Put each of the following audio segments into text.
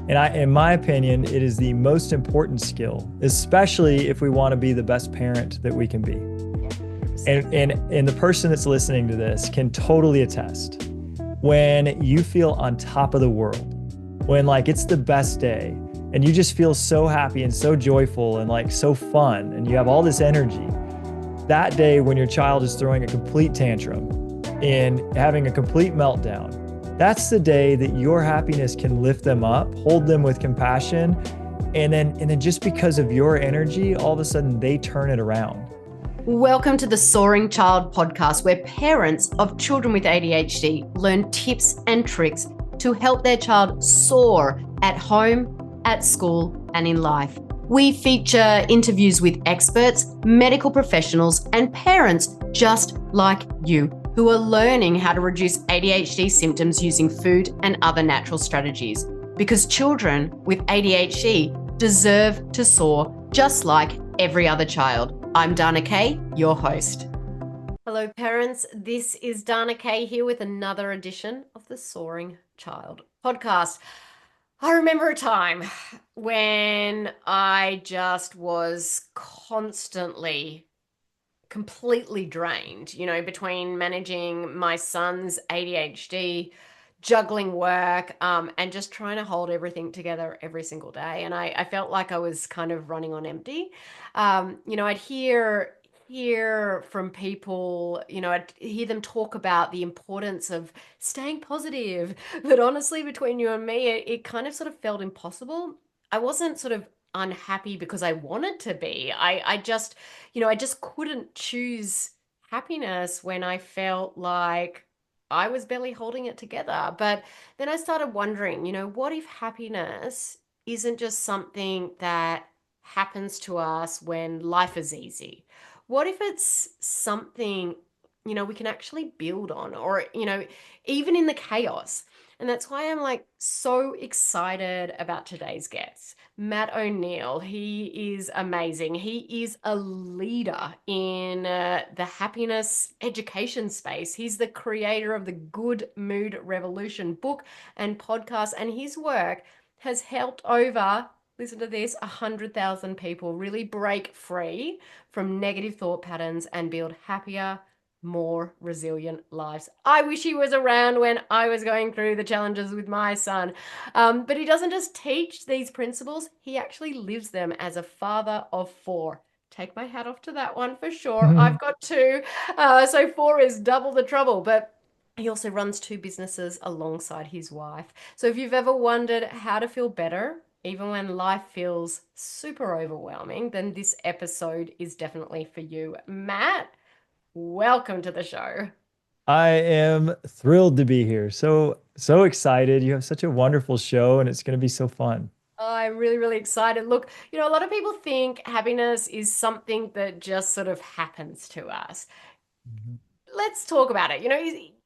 In my opinion, it is the most important skill, especially if we want to be the best parent that we can be. And the person that's listening to this can totally attest. When you feel on top of the world, when like it's the best day, and you just feel so happy and so joyful and like so fun, and you have all this energy, that day when your child is throwing a complete tantrum and having a complete meltdown, that's the day that your happiness can lift them up, hold them with compassion, and then just because of your energy, all of a sudden they turn it around. Welcome to the Soaring Child podcast, where parents of children with ADHD learn tips and tricks to help their child soar at home, at school, and in life. We feature interviews with experts, medical professionals, and parents just like you who are learning how to reduce ADHD symptoms using food and other natural strategies. Because children with ADHD deserve to soar just like every other child. I'm Dana Kay, your host. Hello, parents. This is Dana Kay here with another edition of the Soaring Child podcast. I remember a time when I just was constantly completely drained, between managing my son's ADHD, juggling work, and just trying to hold everything together every single day. And I felt like I was kind of running on empty. I'd hear from people, I'd hear them talk about the importance of staying positive. But honestly, between you and me, it kind of sort of felt impossible. I wasn't sort of unhappy because I wanted to be. I just, I just couldn't choose happiness when I felt like I was barely holding it together. But then I started wondering, what if happiness isn't just something that happens to us when life is easy? What if it's something, we can actually build on, or, even in the chaos? And that's why I'm like so excited about today's guest, Matt O'Neill. He is amazing. He is a leader in the happiness education space. He's the creator of the Good Mood Revolution book and podcast, and his work has helped over, listen to this, 100,000 people really break free from negative thought patterns and build happier, more resilient lives. I wish he was around when I was going through the challenges with my son. But he doesn't just teach these principles, he actually lives them as a father of four. Take my hat off to that one for sure. I've got two, so four is double the trouble. But he also runs two businesses alongside his wife. So if you've ever wondered how to feel better, even when life feels super overwhelming, then this episode is definitely for you. Matt, welcome to the show. I am thrilled to be here. So excited. You have such a wonderful show and it's going to be so fun. Oh, I'm really, really excited. Look, a lot of people think happiness is something that just sort of happens to us. Mhm. Let's talk about it.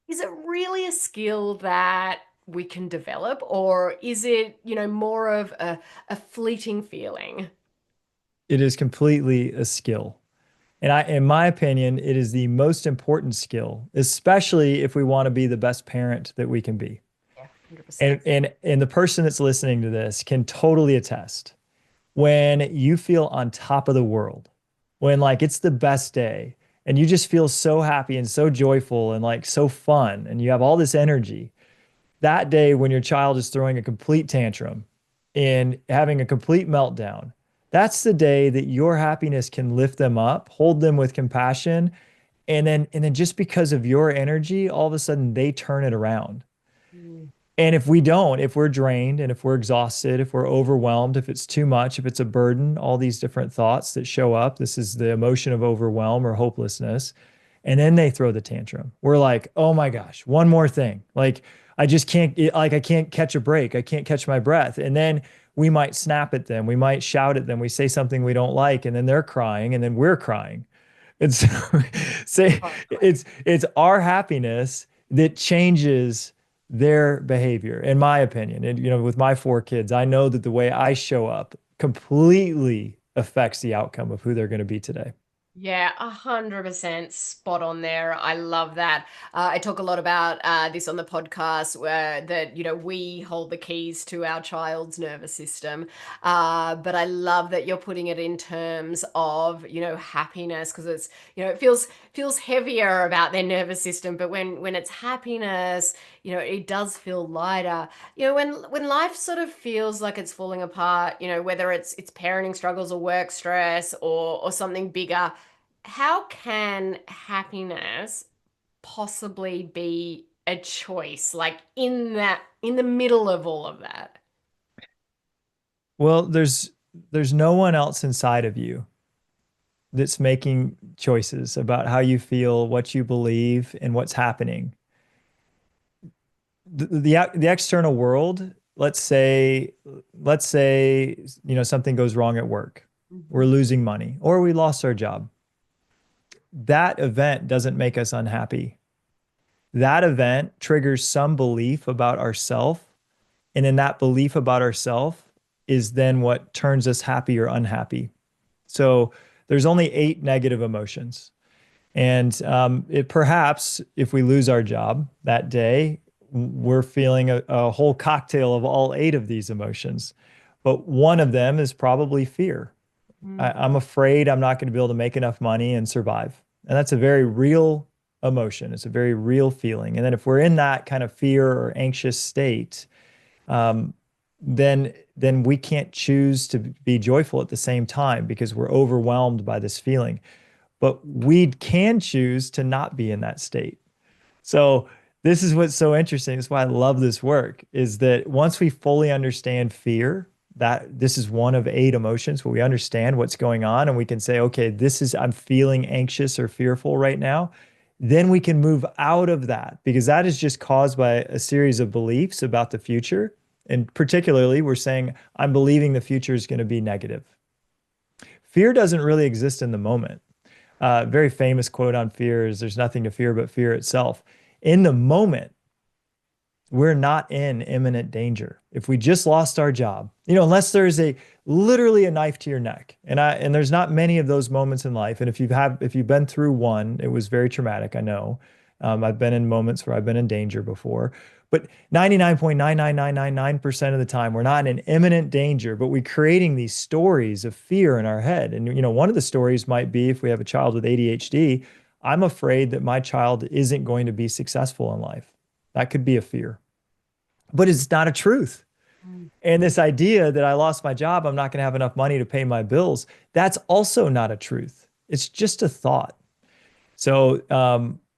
Is it really a skill that we can develop, or is it, more of a fleeting feeling? It is completely a skill. In my opinion, it is the most important skill, especially if we want to be the best parent that we can be. Yeah, 100%. And the person that's listening to this can totally attest. When you feel on top of the world, when like it's the best day, and you just feel so happy and so joyful and like so fun, and you have all this energy, that day when your child is throwing a complete tantrum and having a complete meltdown, that's the day that your happiness can lift them up, hold them with compassion, and then just because of your energy, all of a sudden they turn it around. Mm. And if we don't, if we're drained and if we're exhausted, if we're overwhelmed, if it's too much, if it's a burden, all these different thoughts that show up, this is the emotion of overwhelm or hopelessness. And then they throw the tantrum. We're like, oh my gosh, one more thing. Like, I just can't, like, I can't catch a break. I can't catch my breath. And then we might snap at them. We might shout at them. We say something we don't like. And then they're crying. And then we're crying. And so, say it's our happiness that changes their behavior, in my opinion. And with my four kids, I know that the way I show up completely affects the outcome of who they're going to be today. Yeah, 100% spot on there. I love that. I talk a lot about this on the podcast, where that we hold the keys to our child's nervous system. But I love that you're putting it in terms of happiness, because it's it feels heavier about their nervous system. But when it's happiness, it does feel lighter. When life sort of feels like it's falling apart, whether it's parenting struggles or work stress or something bigger, how can happiness possibly be a choice, like in the middle of all of that? Well, there's no one else inside of you that's making choices about how you feel, what you believe, and what's happening. The external world, let's say something goes wrong at work. We're Mhm. losing money or we lost our job. That event doesn't make us unhappy. That event triggers some belief about ourself, and in that belief about ourself is then what turns us happy or unhappy. So there's only 8 negative emotions. And it perhaps if we lose our job that day, we're feeling a whole cocktail of all 8 of these emotions. But one of them is probably fear. I'm Mhm. afraid I'm not going to be able to make enough money and survive. And that's a very real emotion. It's a very real feeling. And then if we're in that kind of fear or anxious state, um, then we can't choose to be joyful at the same time because we're overwhelmed by this feeling. But we can choose to not be in that state. So this is what's so interesting. That's why I love this work, is that once we fully understand fear, that this is one of 8 emotions, but we understand what's going on and we can say, okay, I'm feeling anxious or fearful right now. Then we can move out of that because that is just caused by a series of beliefs about the future. And particularly, we're saying, I'm believing the future is going to be negative. Fear doesn't really exist in the moment. Very famous quote on fear is there's nothing to fear but fear itself. In the moment, we're not in imminent danger. If we just lost our job, unless there's a literally a knife to your neck, and there's not many of those moments in life. And if you've been through one, it was very traumatic. I know. I've been in moments where I've been in danger before, but 99.99999% of the time, we're not in imminent danger, but we're creating these stories of fear in our head. And one of the stories might be if we have a child with ADHD, I'm afraid that my child isn't going to be successful in life. That could be a fear, but it's not a truth. And this idea that I lost my job, I'm not going to have enough money to pay my bills, that's also not a truth. It's just a thought. So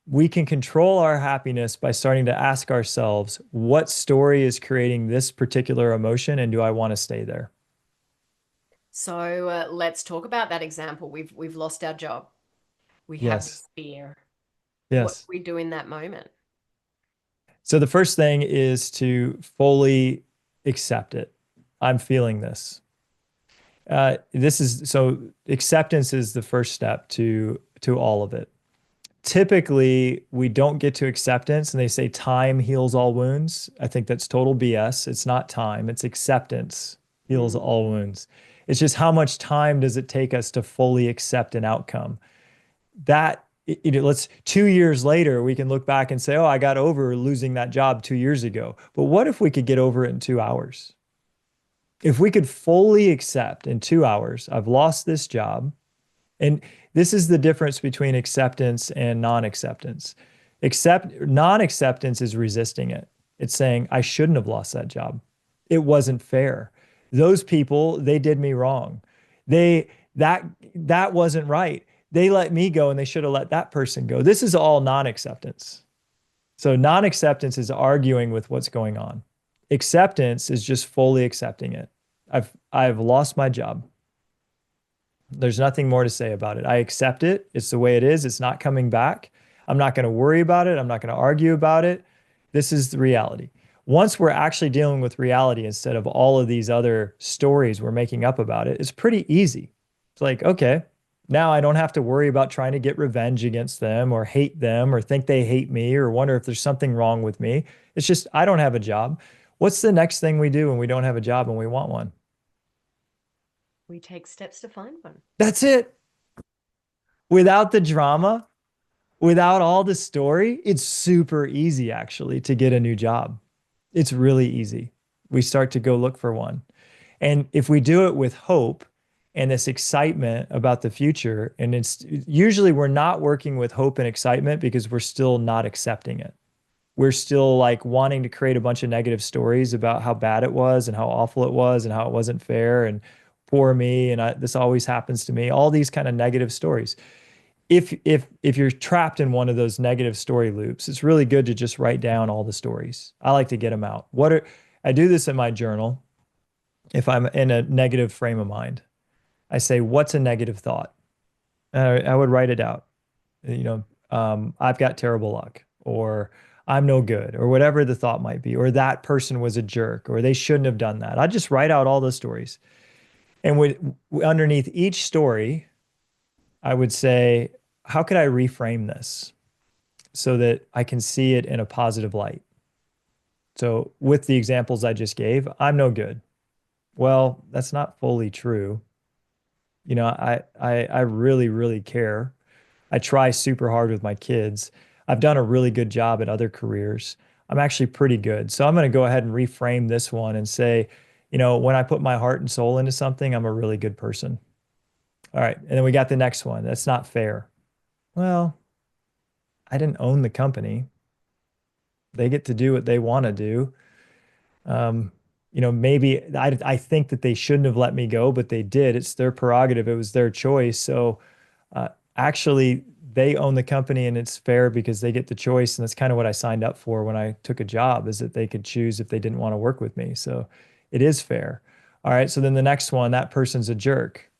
we can control our happiness by starting to ask ourselves, what story is creating this particular emotion, and do I want to stay there? So let's talk about that example. We've lost our job. We have Yes. this fear. What do Yes. we do in that moment? So the first thing is to fully accept it. I'm feeling this. This is so acceptance is the first step to all of it. Typically, we don't get to acceptance, and they say time heals all wounds. I think that's total BS. It's not time, it's acceptance heals Mm. all wounds. It's just how much time does it take us to fully accept an outcome? That let's 2 years later, we can look back and say, oh, I got over losing that job 2 years ago. But what if we could get over it in 2 hours? If we could fully accept in 2 hours, I've lost this job. And this is the difference between acceptance and non-acceptance. Non-acceptance is resisting it. It's saying, I shouldn't have lost that job. It wasn't fair. Those people, they did me wrong. They that wasn't right. They let me go and they should have let that person go. This is all non-acceptance. So non-acceptance is arguing with what's going on. Acceptance is just fully accepting it. I've lost my job. There's nothing more to say about it. I accept it. It's the way it is. It's not coming back. I'm not going to worry about it. I'm not going to argue about it. This is the reality. Once we're actually dealing with reality instead of all of these other stories we're making up about it, it's pretty easy. It's like, okay, now I don't have to worry about trying to get revenge against them or hate them or think they hate me or wonder if there's something wrong with me. It's just, I don't have a job. What's the next thing we do when we don't have a job and we want one? We take steps to find one. That's it. without the drama, without all the story, it's super easy actually to get a new job. It's really easy. We start to go look for one. And if we do it with hope and this excitement about the future, and it's usually we're not working with hope and excitement because we're still not accepting it. We're still like wanting to create a bunch of negative stories about how bad it was and how awful it was and how it wasn't fair and poor me and this always happens to me. All these kind of negative stories. If you're trapped in one of those negative story loops, it's really good to just write down all the stories. I like to get them out. I do this in my journal if I'm in a negative frame of mind. I say, what's a negative thought? I would write it out. I've got terrible luck, or I'm no good, or whatever the thought might be, or that person was a jerk, or they shouldn't have done that. I just write out all those stories. And underneath each story, I would say, how could I reframe this so that I can see it in a positive light? So, with the examples I just gave, I'm no good. Well, that's not fully true. I really, really care. I try super hard with my kids. I've done a really good job at other careers. I'm actually pretty good. So I'm going to go ahead and reframe this one and say, when I put my heart and soul into something, I'm a really good person. All right. And then we got the next one. That's not fair. Well, I didn't own the company. They get to do what they want to do. Um, maybe I think that they shouldn't have let me go, but they did. It's their prerogative. It was their choice. So actually, they own the company and it's fair because they get the choice. And that's kind of what I signed up for when I took a job, is that they could choose if they didn't want to work with me. So it is fair. All right. So then the next one, that person's a jerk.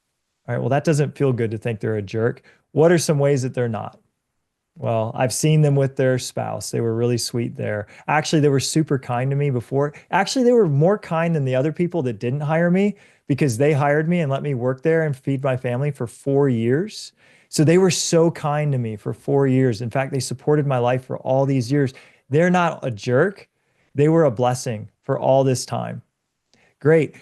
All right. Well, that doesn't feel good to think they're a jerk. What are some ways that they're not? Well, I've seen them with their spouse. They were really sweet there. Actually, they were super kind to me before. Actually, they were more kind than the other people that didn't hire me because they hired me and let me work there and feed my family for 4 years. So they were so kind to me for 4 years. In fact, they supported my life for all these years. They're not a jerk. They were a blessing for all this time. Great.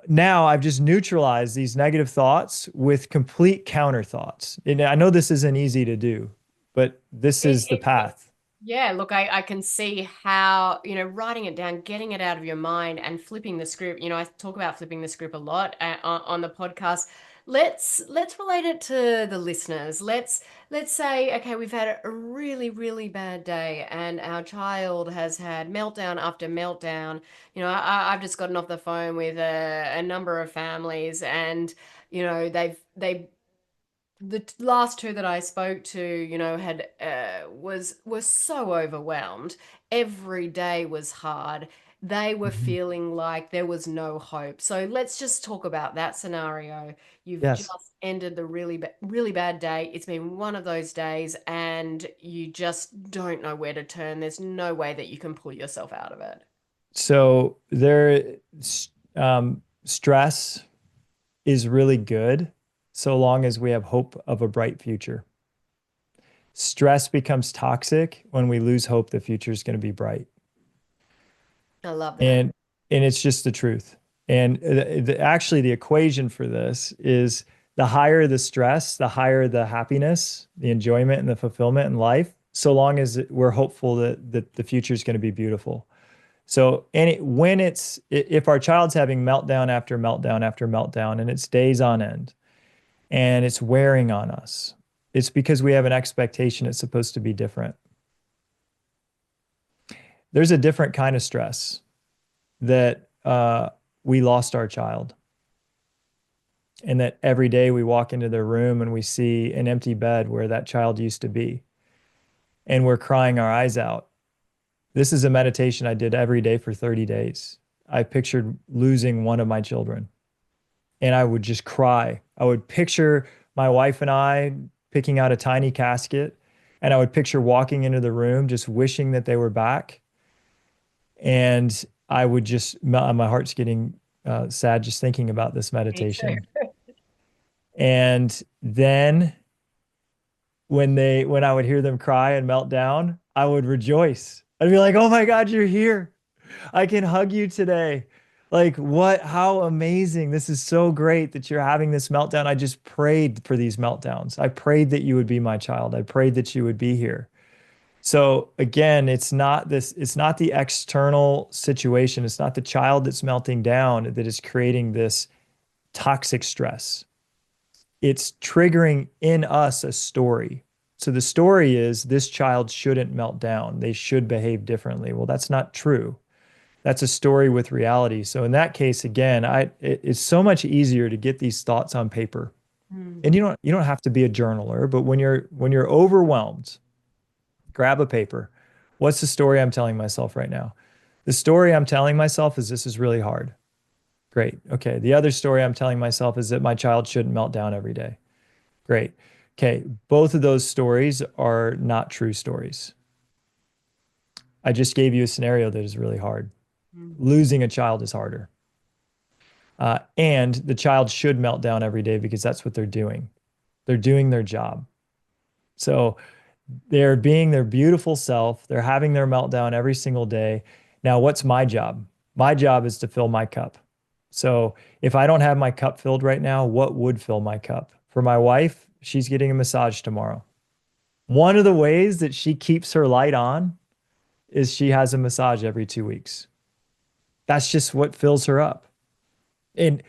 Now I've just neutralized these negative thoughts with complete counter thoughts. And I know this isn't easy to do, but this is the It path. Yeah, look, I can see how, writing it down, getting it out of your mind and flipping the script. I talk about flipping the script a lot on the podcast. Let's relate it to the listeners. Let's say, okay, we've had a really, really bad day and our child has had meltdown after meltdown. I've just gotten off the phone with a number of families and, they the last two that I spoke to, had was so overwhelmed. Every day was hard. They were Mhm. feeling like there was no hope. So let's just talk about that scenario. You've Yes. just ended the really bad day. It's been one of those days, and you just don't know where to turn. There's no way that you can pull yourself out of it. So stress is really good so long as we have hope of a bright future. Stress becomes toxic when we lose hope the future is going to be bright. I love that. And it's just the truth. And actually, the equation for this is the higher the stress, the higher the happiness, the enjoyment, and the fulfillment in life, so long as we're hopeful that the future is going to be beautiful. So, if our child's having meltdown after meltdown after meltdown, and it's days on end, and it's wearing on us, it's because we have an expectation it's supposed to be different. There's a different kind of stress that we lost our child, and that every day we walk into their room and we see an empty bed where that child used to be, and we're crying our eyes out. This is a meditation I did every day for 30 days. I pictured losing one of my children, and I would just cry. I would picture my wife and I picking out a tiny casket, and I would picture walking into the room just wishing that they were back. And I would just, my heart's getting sad just thinking about this Me too. meditation. And then when I would hear them cry and melt down, I would rejoice. I'd be like, "Oh my God, you're here. I can hug you today. Like, what? How amazing. This is so great that you're having this meltdown. I just prayed for these meltdowns. I prayed that you would be my child. I prayed that you would be here. So again, it's not the external situation. It's not the child that's melting down that is creating this toxic stress. It's triggering in us a story. So the story is this child shouldn't melt down. They should behave differently. Well, that's not true. That's a story with reality. So in that case, again, it's so much easier to get these thoughts on paper. And Mm. you don't have to be a journaler, but when you're overwhelmed, grab a paper. What's the story I'm telling myself right now? The story I'm telling myself is this is really hard. Great. Okay. The other story I'm telling myself is that my child shouldn't melt down every day. Great. Okay. Both of those stories are not true stories. I just gave you a scenario that is really hard. Mm. Losing a child is harder. And the child should melt down every day because that's what they're doing. They're doing their job. So they're being their beautiful self. They're having their meltdown every single day. Now, what's my job? My job is to fill my cup. So if I don't have my cup filled right now, what would fill my cup? For my wife, she's getting a massage tomorrow. One of the ways that she keeps her light on is she has a massage every 2 weeks. That's just what fills her up. And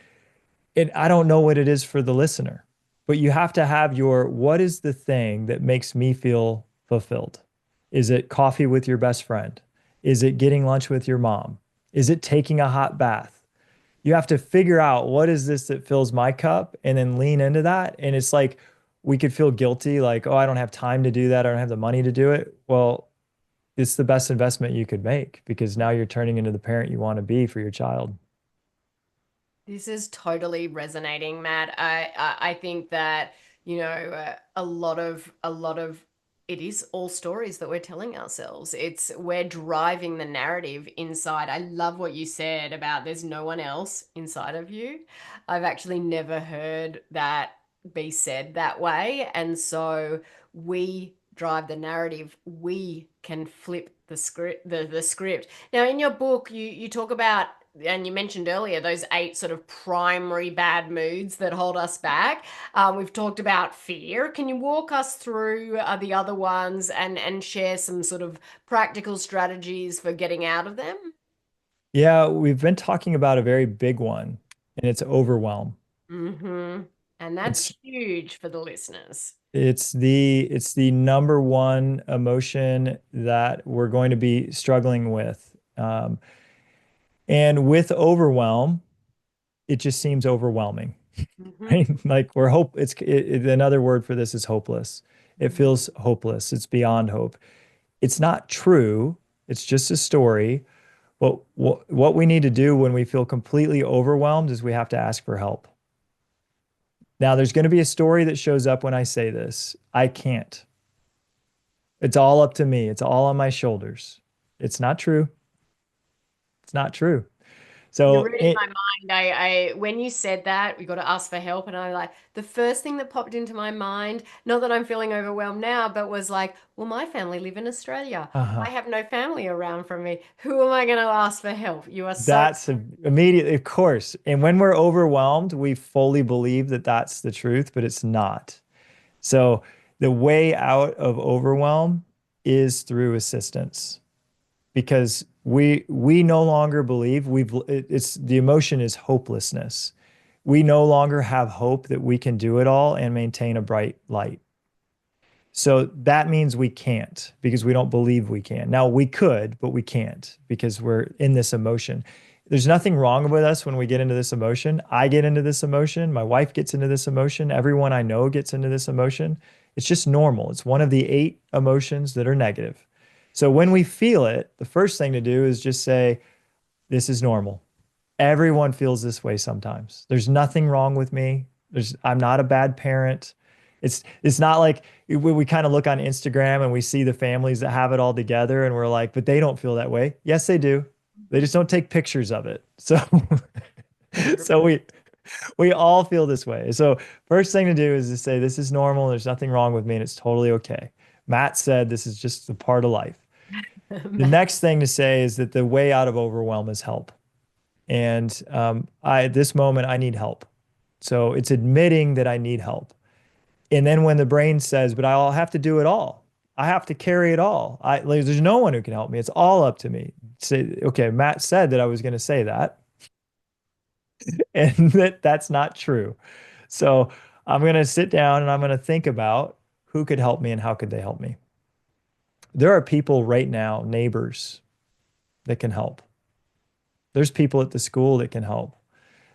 I don't know what it is for the listener, but you have to have your what is the thing that makes me feel fulfilled? Is it coffee with your best friend? Is it getting lunch with your mom? Is it taking a hot bath? You have to figure out what is this that fills my cup and then lean into that. And it's like we could feel guilty, like, oh, I don't have time to do that. I don't have the money to do it. Well, it's the best investment you could make because now you're turning into the parent you want to be for your child. This is totally resonating, Matt. I think that a lot of it is all stories that we're telling ourselves. It's we're driving the narrative inside. I love what you said about there's no one else inside of you. I've actually never heard that be said that way, and so we drive the narrative. We can flip the script. The script. Now, in your book, you talk about, and you mentioned earlier, those 8 sort of primary bad moods that hold us back. We've talked about fear. Can you walk us through the other ones and share some sort of practical strategies for getting out of them? Yeah, we've been talking about a very big one, and it's overwhelm. Mm-hmm. And that's It's huge for the listeners. it's the number one emotion that we're going to be struggling with. And with overwhelm, it just seems overwhelming, Mm-hmm. right? Like we're hope. Another word for this is hopeless. It feels hopeless. It's beyond hope. It's not true. It's just a story. What we need to do when we feel completely overwhelmed is we have to ask for help. Now, there's going to be a story that shows up when I say this. I can't. It's all up to me. It's all on my shoulders. It's not true. It's not true. You're So reading it, my mind. I when you said that, we got to ask for help, and I like the first thing that popped into my mind, not that I'm feeling overwhelmed now, but was like, well, my family live in Australia. uh-huh. I have no family around from me. Who am I going to ask for help? You are so Immediately, of course. And when we're overwhelmed, we fully believe that that's the truth, but it's not. So the way out of overwhelm is through assistance because we no longer believe it's the emotion is hopelessness. We no longer have hope that we can do it all and maintain a bright light. So that means we can't because we don't believe we can. Now we could, but we can't because we're in this emotion. There's nothing wrong with us when we get into this emotion. I get into this emotion. My wife gets into this emotion. Everyone I know gets into this emotion. It's just normal. It's one of the 8 emotions that are negative. So when we feel it, the first thing to do is just say, this is normal. Everyone feels this way sometimes. There's nothing wrong with me. I'm not a bad parent. It's not like we kind of look on Instagram and we see the families that have it all together and we're like, but they don't feel that way. Yes, they do. They just don't take pictures of it. So so 100%. we all feel this way. So first thing to do is to say this is normal, there's nothing wrong with me and it's totally okay. Matt said this is just a part of life. The next thing to say is that the way out of overwhelm is help. And at this moment, I need help. So it's admitting that I need help. And then when the brain says, but I'll have to do it all. I have to carry it all. Like, there's no one who can help me. It's all up to me. Say, okay, Matt said that I was going to say that, and that's not true. So I'm going to sit down and I'm going to think about who could help me and how could they help me. There are people right now, neighbors, that can help. There's people at the school that can help.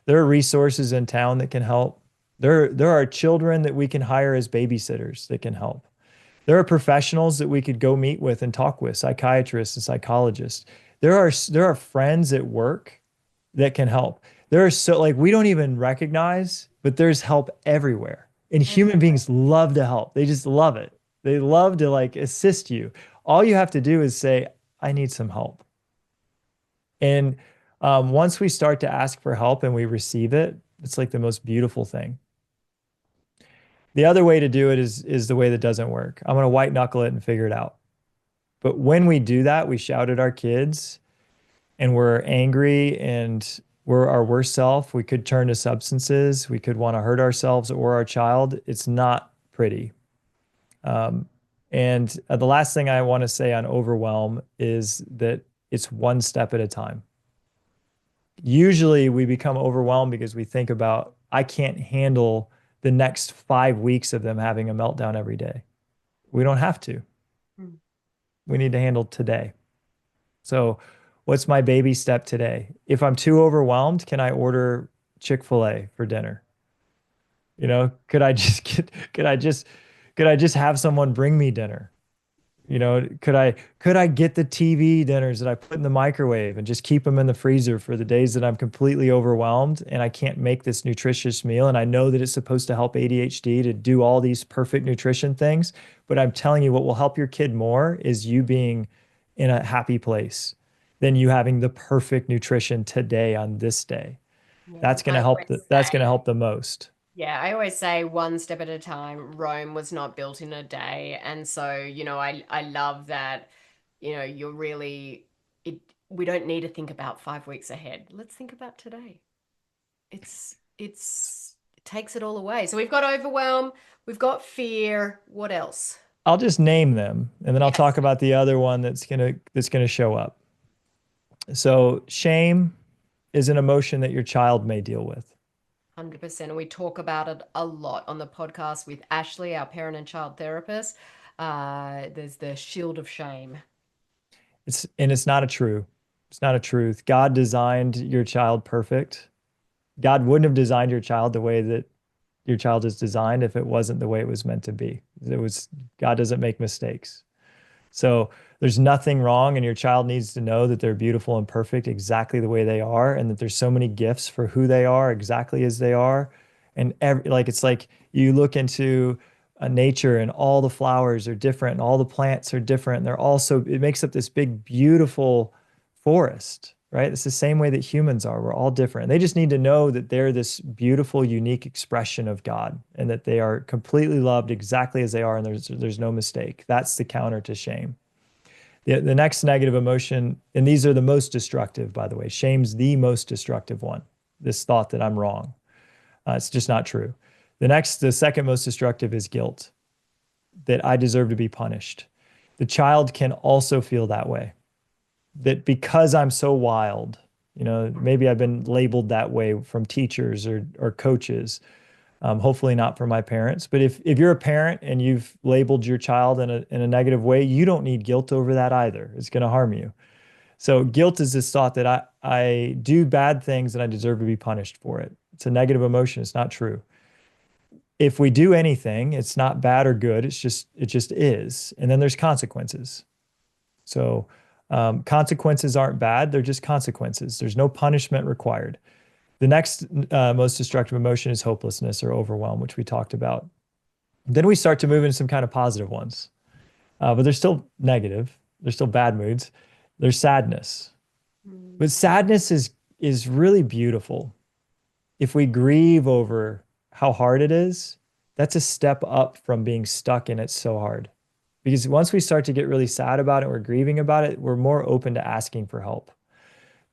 There are resources in town that can help. There are children that we can hire as babysitters that can help. There are professionals that we could go meet with and talk with, psychiatrists and psychologists. There are friends at work that can help. There are so like we don't even recognize, but there's help everywhere. And human Everywhere. beings love to help. They just love it. They love to like assist you. All you have to do is say, I need some help. And once we start to ask for help and we receive it, it's like the most beautiful thing. The other way to do it is the way that doesn't work. I'm gonna white knuckle it and figure it out. But when we do that, we shout at our kids and we're angry and we're our worst self. We could turn to substances. We could want to hurt ourselves or our child. It's not pretty. Um, and the last thing I want to say on overwhelm is that it's one step at a time. Usually we become overwhelmed because we think about, I can't handle the next 5 weeks of them having a meltdown every day. We don't have to. Mm. We need to handle today. So, what's my baby step today? If I'm too overwhelmed, can I order Chick-fil-A for dinner? Could I just could I just have someone bring me dinner? Could I get the TV dinners that I put in the microwave and just keep them in the freezer for the days that I'm completely overwhelmed and I can't make this nutritious meal and I know that it's supposed to help ADHD to do all these perfect nutrition things, but I'm telling you what will help your kid more is you being in a happy place than you having the perfect nutrition today on this day. Yeah, That's going to help that's going to help the most. I always say one step at a time. Rome was not built in a day. And so, I love that, you're really it we don't need to think about 5 weeks ahead. Let's think about today. It takes it all away. So we've got overwhelm, we've got fear. What else? I'll just name them and then I'll Yes, talk about the other one that's going to show up. So, shame is an emotion that your child may deal with. 100%. And we talk about it a lot on the podcast with Ashley, our parent and child therapist. There's the shield of shame. It's not a true. It's not a truth. God designed your child perfect. God wouldn't have designed your child the way that your child is designed if it wasn't the way it was meant to be. God doesn't make mistakes. So there's nothing wrong, and your child needs to know that they're beautiful and perfect exactly the way they are, and that there's so many gifts for who they are exactly as they are. And it's like you look into nature, and all the flowers are different, and all the plants are different. And it makes up this big, beautiful forest, right? It's the same way that humans are. We're all different. They just need to know that they're this beautiful, unique expression of God, and that they are completely loved exactly as they are, and there's no mistake. That's the counter to shame. The next negative emotion, and these are the most destructive, by the way. Shame's the most destructive one. This thought that I'm wrong. It's just not true. The second most destructive is guilt, that I deserve to be punished. The child can also feel that way, that because I'm so wild, maybe I've been labeled that way from teachers or coaches. Hopefully not from my parents. But if you're a parent and you've labeled your child in a negative way, you don't need guilt over that either. It's going to harm you. So guilt is this thought that I do bad things and I deserve to be punished for it. It's a negative emotion. It's not true. If we do anything, it's not bad or good. It just is. And then there's consequences. So consequences aren't bad. They're just consequences. There's no punishment required. The next most destructive emotion is hopelessness or overwhelm, which we talked about. Then we start to move into some kind of positive ones, but they're still negative. They're still bad moods. There's sadness, Mm. but sadness is really beautiful. If we grieve over how hard it is, that's a step up from being stuck in it so hard. Because once we start to get really sad about it, we're grieving about it, we're more open to asking for help.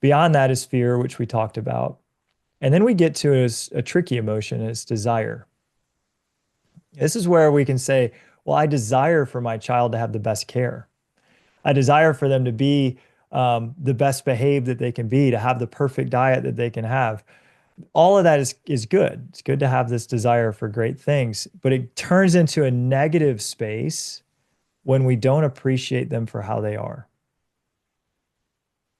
Beyond that is fear, which we talked about. And then we get to a tricky emotion, is desire. This is where we can say, well, I desire for my child to have the best care. I desire for them to be the best behaved that they can be, to have the perfect diet that they can have. All of that is good. It's good to have this desire for great things, but it turns into a negative space when we don't appreciate them for how they are.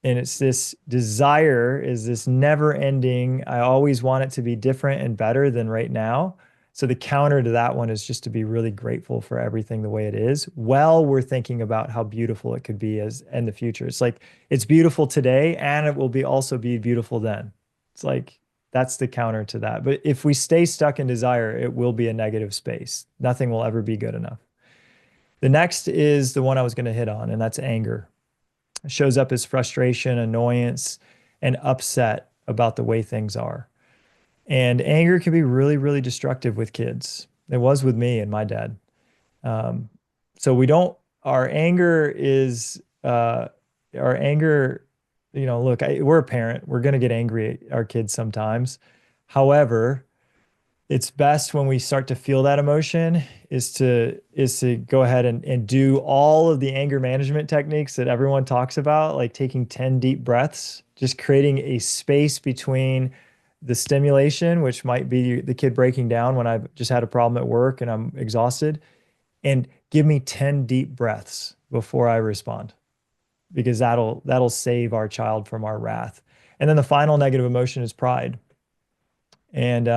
And it's this desire is this never ending. I always want it to be different and better than right now. So the counter to that one is just to be really grateful for everything the way it is while we're thinking about how beautiful it could be as in the future. It's like it's beautiful today and it will be also be beautiful then. It's like that's the counter to that. But if we stay stuck in desire, it will be a negative space. Nothing will ever be good enough. The next is the one I was going to hit on, and that's anger. It shows up as frustration, annoyance, and upset about the way things are. And anger can be really, really destructive with kids. It was with me and my dad. Um, so we don't, our anger is, our anger, look, we're a parent. We're going to get angry at our kids sometimes. However, it's best when we start to feel that emotion is to go ahead and do all of the anger management techniques that everyone talks about, like taking 10 deep breaths, just creating a space between the stimulation, which might be the kid breaking down when I've just had a problem at work and I'm exhausted, and give me 10 deep breaths before I respond, because that'll save our child from our wrath. And then the final negative emotion is pride. And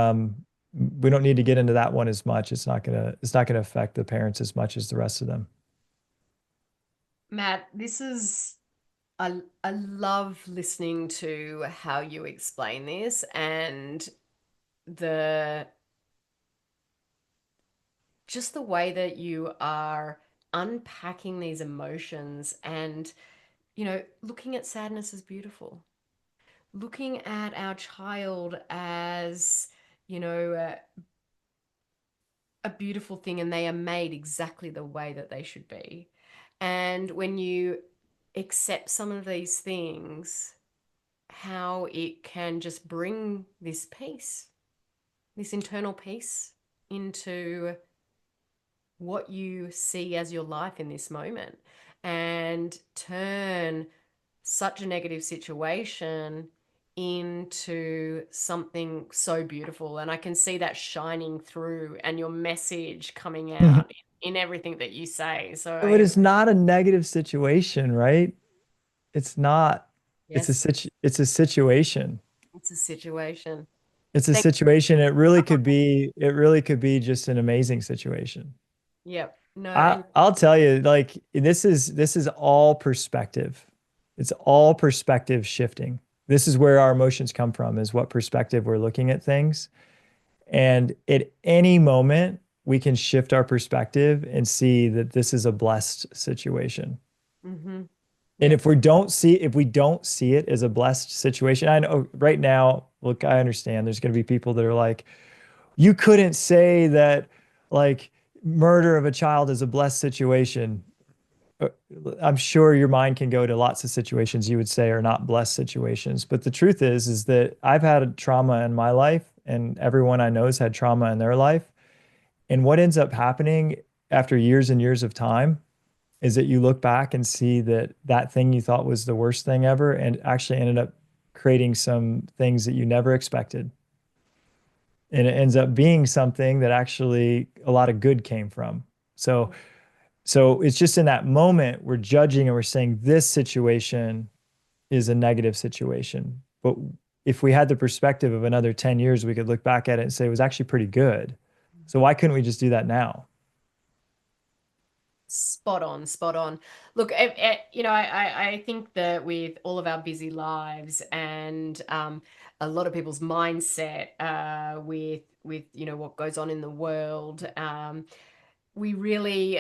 we don't need to get into that one as much. It's not gonna affect the parents as much as the rest of them. Matt, this is I love listening to how you explain this and the just the way that you are unpacking these emotions and looking at sadness as beautiful, looking at our child as you know uh, a beautiful thing, and they are made exactly the way that they should be. And when you accept some of these things, how it can just bring this peace, this internal peace into what you see as your life in this moment, and turn such a negative situation into something so beautiful. And I can see that shining through and your message coming out in everything that you say. So But I, it's not a negative situation, right? It's not. yes, It's a situation. it's a situation. It's a Thank situation. It really could be just an amazing situation. Yep. No, I and I'll tell you, like this is all perspective. It's all perspective shifting. This is where our emotions come from, is what perspective we're looking at things. And at any moment, we can shift our perspective and see that this is a blessed situation. mm-hmm. And Yep. if we don't see it as a blessed situation, I know right now, look, I understand there's going to be people that are like, you couldn't say that like murder of a child is a blessed situation. Uh, I'm sure your mind can go to lots of situations you would say are not blessed situations. But the truth is that I've had a trauma in my life, and everyone I know has had trauma in their life. And what ends up happening after years and years of time is that you look back and see that that thing you thought was the worst thing ever and actually ended up creating some things that you never expected. And it ends up being something that actually a lot of good came from. So it's just in that moment we're judging and we're saying this situation is a negative situation. But if we had the perspective of another 10 years, we could look back at it and say it was actually pretty good. So why couldn't we just do that now? Spot on, spot on. Look, I think that with all of our busy lives and a lot of people's mindset with what goes on in the world, we really,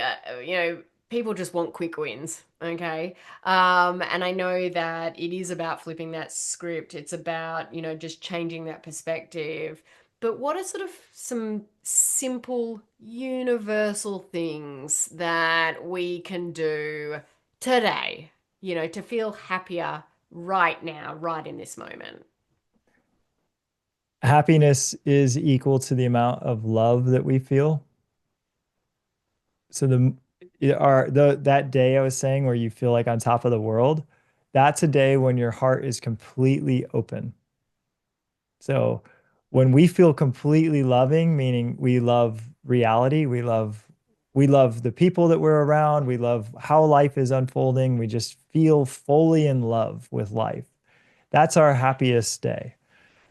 people just want quick wins. Okay. And I know that it is about flipping that script. It's about, just changing that perspective. But what are sort of some simple, universal things that we can do today, to feel happier right now, right in this moment? Happiness is equal to the amount of love that we feel. So that day I was saying where you feel like on top of the world, that's a day when your heart is completely open. So when we feel completely loving, meaning we love reality, we love the people that we're around, we love how life is unfolding, we just feel fully in love with life. That's our happiest day.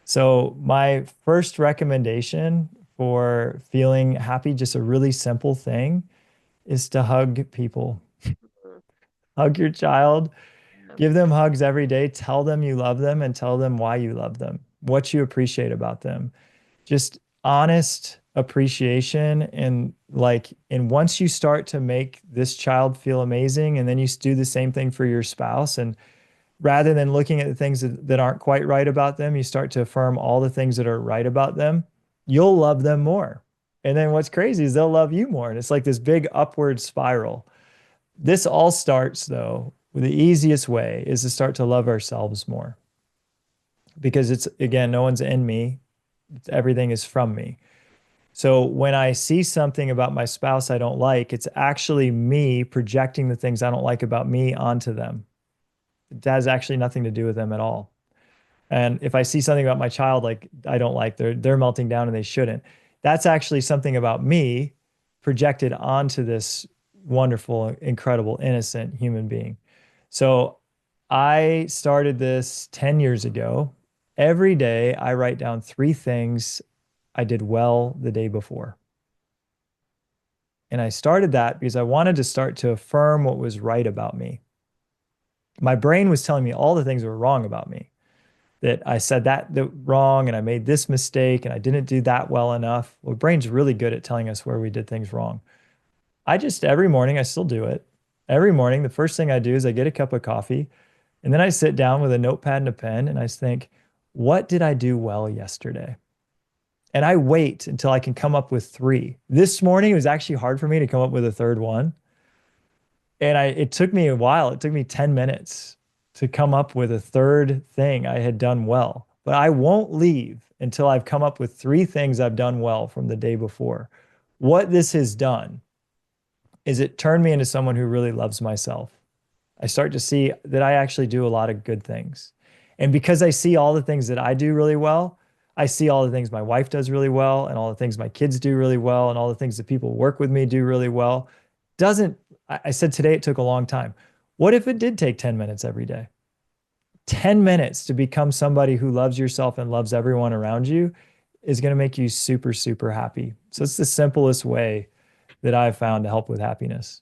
So my first recommendation for feeling happy, just a really simple thing, is to hug people. Mhm. Hug your child, Yeah. give them hugs every day, tell them you love them and tell them why you love them, what you appreciate about them. Just honest appreciation and once you start to make this child feel amazing and then you do the same thing for your spouse and rather than looking at the things that aren't quite right about them, you start to affirm all the things that are right about them, you'll love them more. And then what's crazy is they'll love you more. And it's like this big upward spiral. This all starts, though, with the easiest way is to start to love ourselves more because it's, again, no one's in me, everything is from me. So when I see something about my spouse I don't like, it's actually me projecting the things I don't like about me onto them. It has actually nothing to do with them at all. And if I see something about my child like I don't like, they're melting down and they shouldn't. That's actually something about me projected onto this wonderful, incredible, innocent human being. So I started this 10 years ago. Every day I write down three things I did well the day before. And I started that because I wanted to start to affirm what was right about me. My brain was telling me all the things that were wrong about me. That I said that wrong and I made this mistake and I didn't do that well enough. Well, brain's really good at telling us where we did things wrong. I just every morning I still do it. Every morning, the first thing I do is I get a cup of coffee and then I sit down with a notepad and a pen and I think, what did I do well yesterday? And I wait until I can come up with three. This morning it was actually hard for me to come up with a third one. And it took me a while. It took me 10 minutes to come up with a third thing I had done well. But I won't leave until I've come up with three things I've done well from the day before. What this has done is it turned me into someone who really loves myself. I start to see that I actually do a lot of good things. And because I see all the things that I do really well, I see all the things my wife does really well, and all the things my kids do really well, and all the things that people who work with me do really well. Doesn't, I said today it took a long time. What if it did take 10 minutes every day? 10 minutes to become somebody who loves yourself and loves everyone around you is going to make you super, super happy. So it's the simplest way that I've found to help with happiness.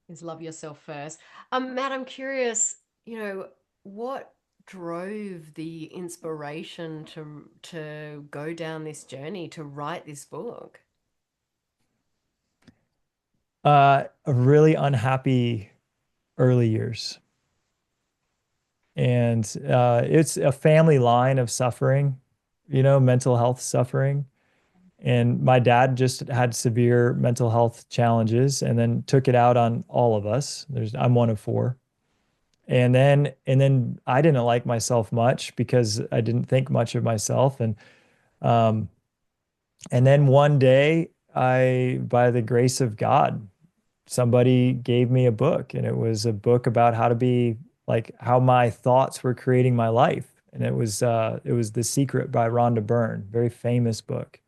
Is love yourself first. Matt, I'm curious, what drove the inspiration to go down this journey to write this book? A really unhappy early years. And it's a family line of suffering, mental health suffering. And my dad just had severe mental health challenges and then took it out on all of us. I'm one of four. And then I didn't like myself much because I didn't think much of myself. Um, and then one day by the grace of God, somebody gave me a book and it was a book about how to be like how my thoughts were creating my life. And it was The Secret by Rhonda Byrne, very famous book.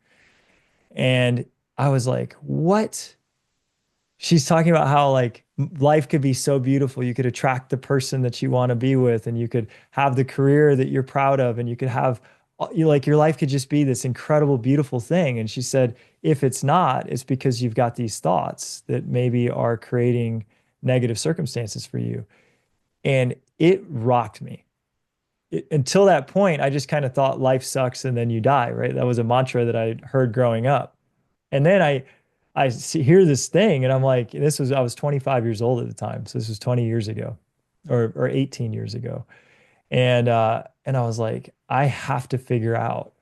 And I was like, what? She's talking about how like life could be so beautiful. You could attract the person that you want to be with, and you could have the career that you're proud of, and you could have like your life could just be this incredible, beautiful thing. And she said, if it's not, it's because you've got these thoughts that maybe are creating negative circumstances for you. And it rocked me. Until that point, I just kind of thought life sucks and then you die, right? That was a mantra that I heard growing up. And then hear this thing and I'm like, I was 25 years old at the time. So this was 20 years ago or 18 years ago. And I was like, I have to figure out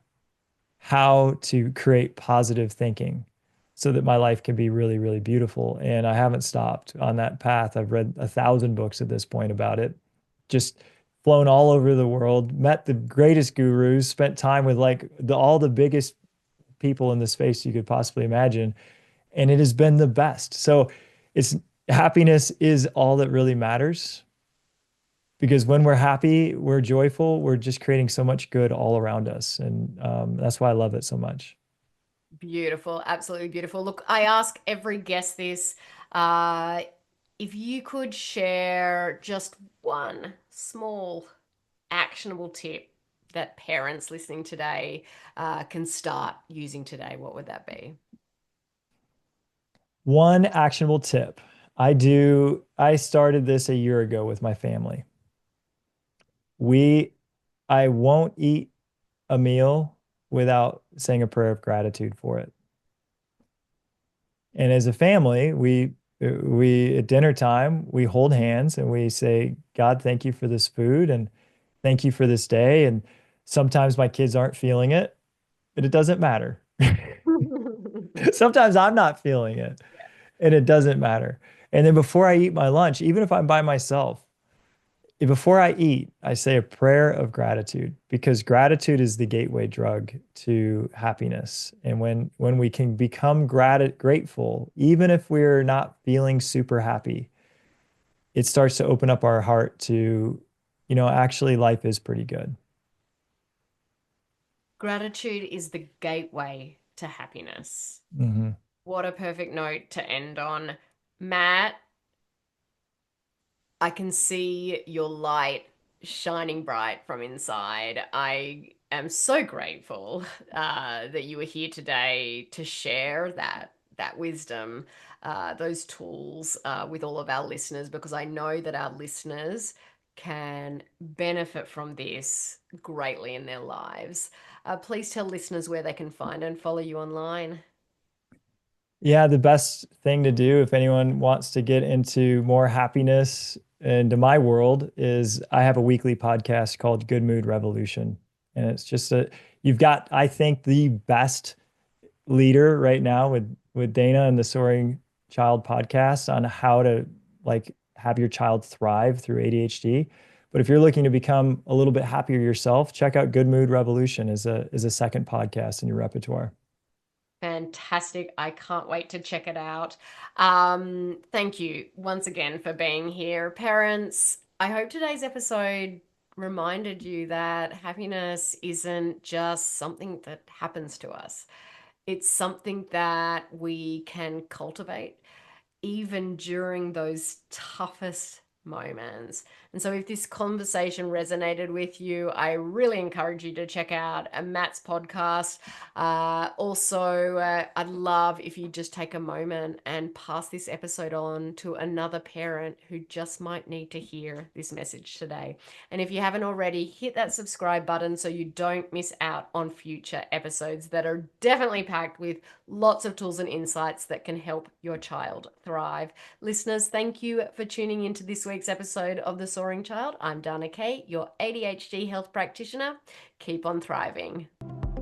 how to create positive thinking so that my life can be really, really beautiful. And I haven't stopped on that path. I've read 1,000 books at this point about it. Just flown all over the world, met the greatest gurus, spent time with like all the biggest people in the space you could possibly imagine. And it has been the best. So it's happiness is all that really matters, because when we're happy, we're joyful, we're just creating so much good all around us. And that's why I love it so much. Beautiful. Absolutely beautiful. Look, I ask every guest this. Uh, if you could share just one small actionable tip that parents listening today can start using today, what would that be? One actionable tip. I started this a year ago with my family. We, I won't eat a meal without saying a prayer of gratitude for it. And as a family, we at dinner time, we hold hands and we say, God, thank you for this food and thank you for this day. And sometimes my kids aren't feeling it, but it doesn't matter. Sometimes I'm not feeling it and it doesn't matter. And then before I eat my lunch, even if I'm by myself, before I eat, I say a prayer of gratitude, because gratitude is the gateway drug to happiness. And when we can become grateful, even if we're not feeling super happy, it starts to open up our heart to, actually life is pretty good. Gratitude is the gateway to happiness. Mm-hmm. What a perfect note to end on. Matt, I can see your light shining bright from inside. I am so grateful that you were here today to share that wisdom, those tools with all of our listeners, because I know that our listeners can benefit from this greatly in their lives. Please tell listeners where they can find and follow you online. Yeah, the best thing to do if anyone wants to get into more happiness into my world is I have a weekly podcast called Good Mood Revolution. And it's just you've got, I think, the best leader right now with Dana and the Soaring Child podcast on how to like have your child thrive through ADHD. But if you're looking to become a little bit happier yourself, check out Good Mood Revolution as a second podcast in your repertoire. Fantastic. I can't wait to check it out. Thank you once again for being here. Parents, I hope today's episode reminded you that happiness isn't just something that happens to us. It's something that we can cultivate even during those toughest moments. And so, if this conversation resonated with you, I really encourage you to check out Matt's podcast. I'd love if you just take a moment and pass this episode on to another parent who just might need to hear this message today. And if you haven't already, hit that subscribe button so you don't miss out on future episodes that are definitely packed with lots of tools and insights that can help your child thrive. Listeners, thank you for tuning into this week's episode of The Soaring Child. I'm Dana Kay, your ADHD health practitioner. Keep on thriving.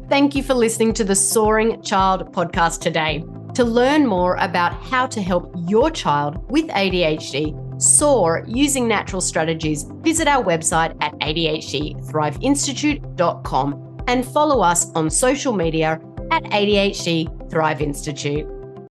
Thank you for listening to the Soaring Child podcast today. To learn more about how to help your child with ADHD soar using natural strategies, visit our website at adhdthriveinstitute.com and follow us on social media at ADHD Thrive Institute.